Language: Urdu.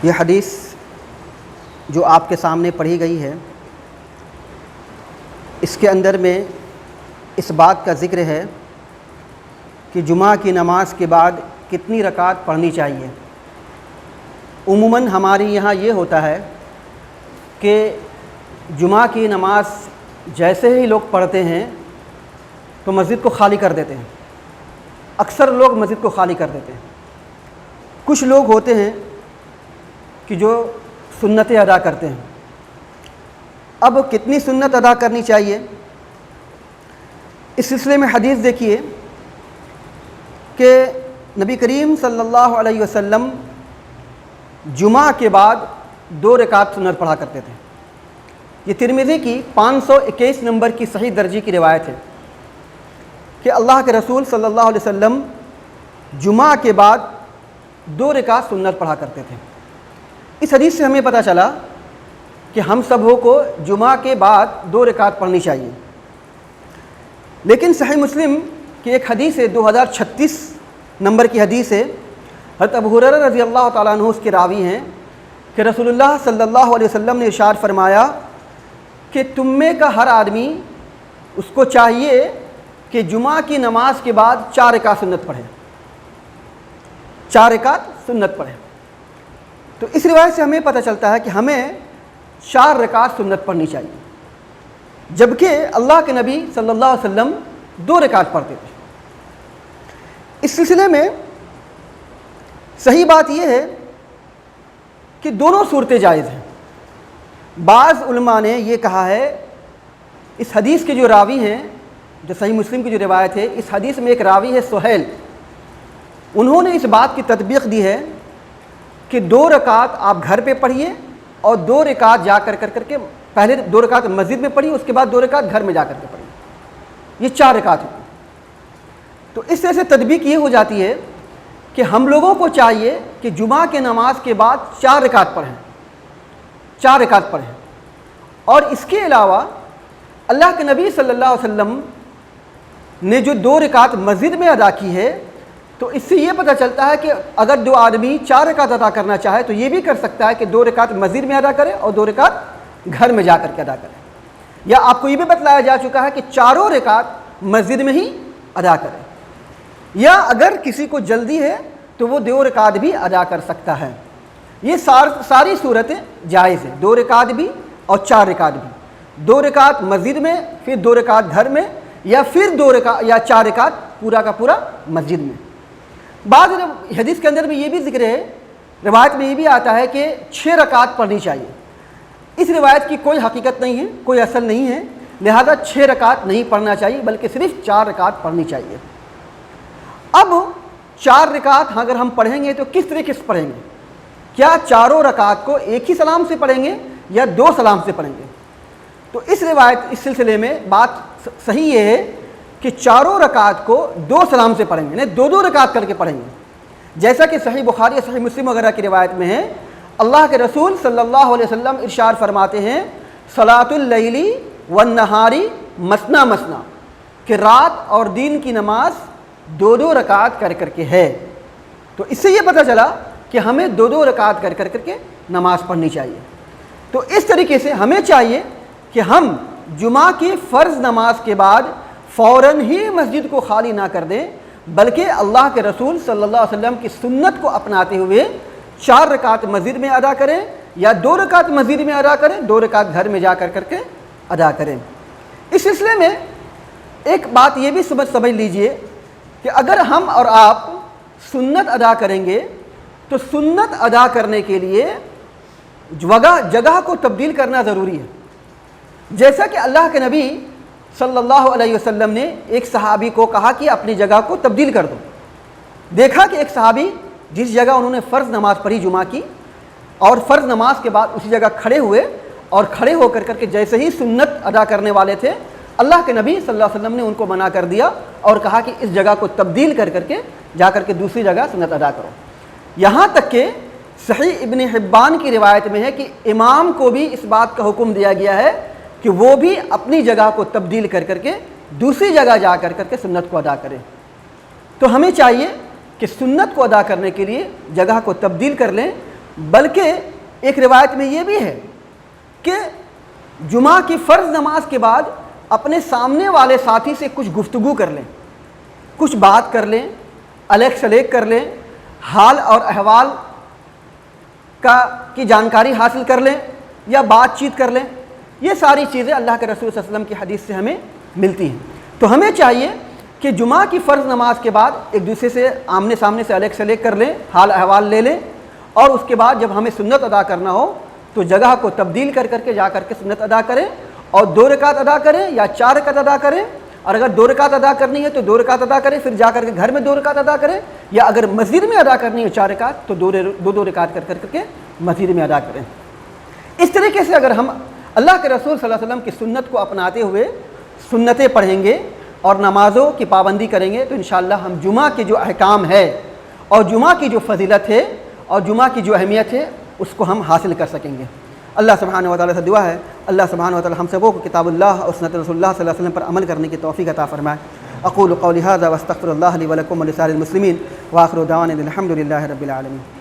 یہ حدیث جو آپ کے سامنے پڑھی گئی ہے، اس کے اندر میں اس بات کا ذکر ہے کہ جمعہ کی نماز کے بعد کتنی رکعت پڑھنی چاہیے۔ عموماً ہمارے یہاں یہ ہوتا ہے کہ جمعہ کی نماز جیسے ہی لوگ پڑھتے ہیں تو مسجد کو خالی کر دیتے ہیں۔ اکثر لوگ مسجد کو خالی کر دیتے ہیں۔ کچھ لوگ ہوتے ہیں کہ جو سنتیں ادا کرتے ہیں۔ اب کتنی سنت ادا کرنی چاہیے، اس سلسلے میں حدیث دیکھیے کہ نبی کریم صلی اللہ علیہ وسلم جمعہ کے بعد 2 رکعت سنت پڑھا کرتے تھے۔ یہ ترمذی کی 521 نمبر کی صحیح درجے کی روایت ہے کہ اللہ کے رسول صلی اللہ علیہ وسلم جمعہ کے بعد 2 رکعت سنت پڑھا کرتے تھے۔ اس حدیث سے ہمیں پتہ چلا کہ ہم سبوں کو جمعہ کے بعد 2 رکعت پڑھنی چاہیے۔ لیکن صحیح مسلم کی ایک حدیث ہے، 2036 نمبر کی حدیث ہے، حضرت ابو ہریرہ رضی اللہ تعالیٰ عنہ اس کے راوی ہیں کہ رسول اللہ صلی اللہ علیہ وسلم نے ارشاد فرمایا کہ تم میں کا ہر آدمی اس کو چاہیے کہ جمعہ کی نماز کے بعد 4 رکعت سنت پڑھے، 4 رکعت سنت پڑھے۔ تو اس روایت سے ہمیں پتہ چلتا ہے کہ ہمیں 4 رکعت سنت پڑھنی چاہیے، جبکہ اللہ کے نبی صلی اللہ علیہ وسلم 2 رکعت پڑھتے تھے۔ اس سلسلے میں صحیح بات یہ ہے کہ دونوں صورتیں جائز ہیں۔ بعض علماء نے یہ کہا ہے، اس حدیث کے جو راوی ہیں، جو صحیح مسلم کی جو روایت ہے، اس حدیث میں ایک راوی ہے سہیل، انہوں نے اس بات کی تطبیق دی ہے کہ 2 رکعت آپ گھر پہ پڑھیے اور 2 رکعت جا کر کے پہلے 2 رکعت مسجد میں پڑھیے، اس کے بعد 2 رکعت گھر میں جا کر کے پڑھیے، یہ 4 رکعت ہوتی۔ تو اس طرح سے تطبیق یہ ہو جاتی ہے کہ ہم لوگوں کو چاہیے کہ جمعہ کے نماز کے بعد 4 رکعت پڑھیں، 4 رکعت پڑھیں۔ اور اس کے علاوہ اللہ کے نبی صلی اللہ علیہ وسلم نے جو 2 رکعت مسجد میں ادا کی ہے، تو اس سے یہ پتہ چلتا ہے کہ اگر 2 آدمی 4 رکعت ادا کرنا چاہے تو یہ بھی کر سکتا ہے کہ 2 رکعت مسجد میں ادا کرے اور 2 رکعت گھر میں جا کر کے ادا کرے۔ یا آپ کو یہ بھی بتلایا جا چکا ہے کہ 4 رکعت مسجد میں ہی ادا کرے، یا اگر کسی کو جلدی ہے تو وہ 2 رکعت بھی ادا کر سکتا ہے۔ یہ ساری صورتیں جائز ہیں، 2 رکعت بھی اور 4 رکعت بھی، 2 رکعت مسجد میں، پھر 2 رکعت گھر میں، یا پھر 2 رکعت یا 4 رکعت پورا کا پورا مسجد میں۔ بعض حدیث کے اندر میں یہ بھی ذکر ہے، روایت میں یہ بھی آتا ہے کہ 6 رکعت پڑھنی چاہیے۔ اس روایت کی کوئی حقیقت نہیں ہے، کوئی اصل نہیں ہے، لہذا 6 رکعت نہیں پڑھنا چاہیے بلکہ صرف 4 رکعت پڑھنی چاہیے۔ اب 4 رکعت اگر ہم پڑھیں گے تو کس طریقے سے پڑھیں گے؟ کیا 4 رکعت کو ایک ہی سلام سے پڑھیں گے یا 2 سلام سے پڑھیں گے؟ تو اس روایت اس سلسلے میں بات صحیح یہ ہے کہ 4 رکعت کو 2 سلام سے پڑھیں گے، یعنی 2 رکعت کر کے پڑھیں گے، جیسا کہ صحیح بخاری صحیح مسلم وغیرہ کی روایت میں ہے۔ اللہ کے رسول صلی اللہ علیہ وسلم ارشاد فرماتے ہیں، صلاۃ اللیل والنہار مثنی مثنی، کہ رات اور دن کی نماز 2 رکعت کر کے ہے۔ تو اس سے یہ پتہ چلا کہ ہمیں 2 رکعت کر کے نماز پڑھنی چاہیے۔ تو اس طریقے سے ہمیں چاہیے کہ ہم جمعہ کی فرض نماز کے بعد فوراً ہی مسجد کو خالی نہ کر دیں، بلکہ اللہ کے رسول صلی اللہ علیہ وسلم کی سنت کو اپناتے ہوئے 4 رکعت مسجد میں ادا کریں، یا 2 رکعت مسجد میں ادا کریں، 2 رکعت گھر میں جا کر کے ادا کریں۔ اس سلسلے میں ایک بات یہ بھی سمجھ لیجئے کہ اگر ہم اور آپ سنت ادا کریں گے تو سنت ادا کرنے کے لیے جگہ کو تبدیل کرنا ضروری ہے۔ جیسا کہ اللہ کے نبی صلی اللہ علیہ وسلم نے ایک صحابی کو کہا کہ اپنی جگہ کو تبدیل کر دو۔ دیکھا کہ ایک صحابی جس جگہ انہوں نے فرض نماز پڑھی جمعہ کی، اور فرض نماز کے بعد اسی جگہ کھڑے ہوئے، اور کھڑے ہو کر کے جیسے ہی سنت ادا کرنے والے تھے، اللہ کے نبی صلی اللہ علیہ وسلم نے ان کو منع کر دیا اور کہا کہ اس جگہ کو تبدیل کر کے جا کر کے دوسری جگہ سنت ادا کرو۔ یہاں تک کہ صحیح ابن حبان کی روایت میں ہے کہ امام کو بھی اس بات کا حکم دیا گیا ہے کہ وہ بھی اپنی جگہ کو تبدیل کر کے دوسری جگہ جا کر کے سنت کو ادا کرے۔ تو ہمیں چاہیے کہ سنت کو ادا کرنے کے لیے جگہ کو تبدیل کر لیں بلکہ ایک روایت میں یہ بھی ہے کہ جمعہ کی فرض نماز کے بعد اپنے سامنے والے ساتھی سے کچھ گفتگو کر لیں، کچھ بات کر لیں، الیک شلیک کر لیں، حال اور احوال کی جانکاری حاصل کر لیں یا بات چیت کر لیں۔ یہ ساری چیزیں اللہ کے رسول صلی اللہ علیہ وسلم کی حدیث سے ہمیں ملتی ہیں۔ تو ہمیں چاہیے کہ جمعہ کی فرض نماز کے بعد ایک دوسرے سے آمنے سامنے سے الیک شلیک کر لیں، حال احوال لے لیں، اور اس کے بعد جب ہمیں سنت ادا کرنا ہو تو جگہ کو تبدیل کر کے جا کر کے سنت ادا کریں، اور 2 رکعت ادا کریں یا 4 رکعت ادا کریں، اور اگر 2 رکعت ادا کرنی ہے تو 2 رکعت ادا کریں، پھر جا کر کے گھر میں 2 رکعت ادا کریں، یا اگر مسجد میں ادا کرنی ہے 4 رکعت تو 2 رکعت کر کے مسجد میں ادا کریں۔ اس طریقے سے اگر ہم اللہ کے رسول صلی اللہ علیہ وسلم کی سنت کو اپناتے ہوئے سنتیں پڑھیں گے اور نمازوں کی پابندی کریں گے تو انشاءاللہ ہم جمعہ کے جو احکام ہے اور جمعہ کی جو فضیلت ہے اور جمعہ کی جو اہمیت ہے اس کو ہم حاصل کر سکیں گے۔ اللہ سبحانہ و تعالیٰ سے دعا ہے اللہ سبحانہ و تعالیٰ ہم سبوں کو کتاب اللہ اور سنت رسول اللہ صلی اللہ علیہ وسلم پر عمل کرنے کی توفیق عطا فرمائے۔ اقول قولی ھذا واستغفر اللہ لی ولکم ولسائر المسلمین وآخر دعوانا الحمد للہ رب العالمین۔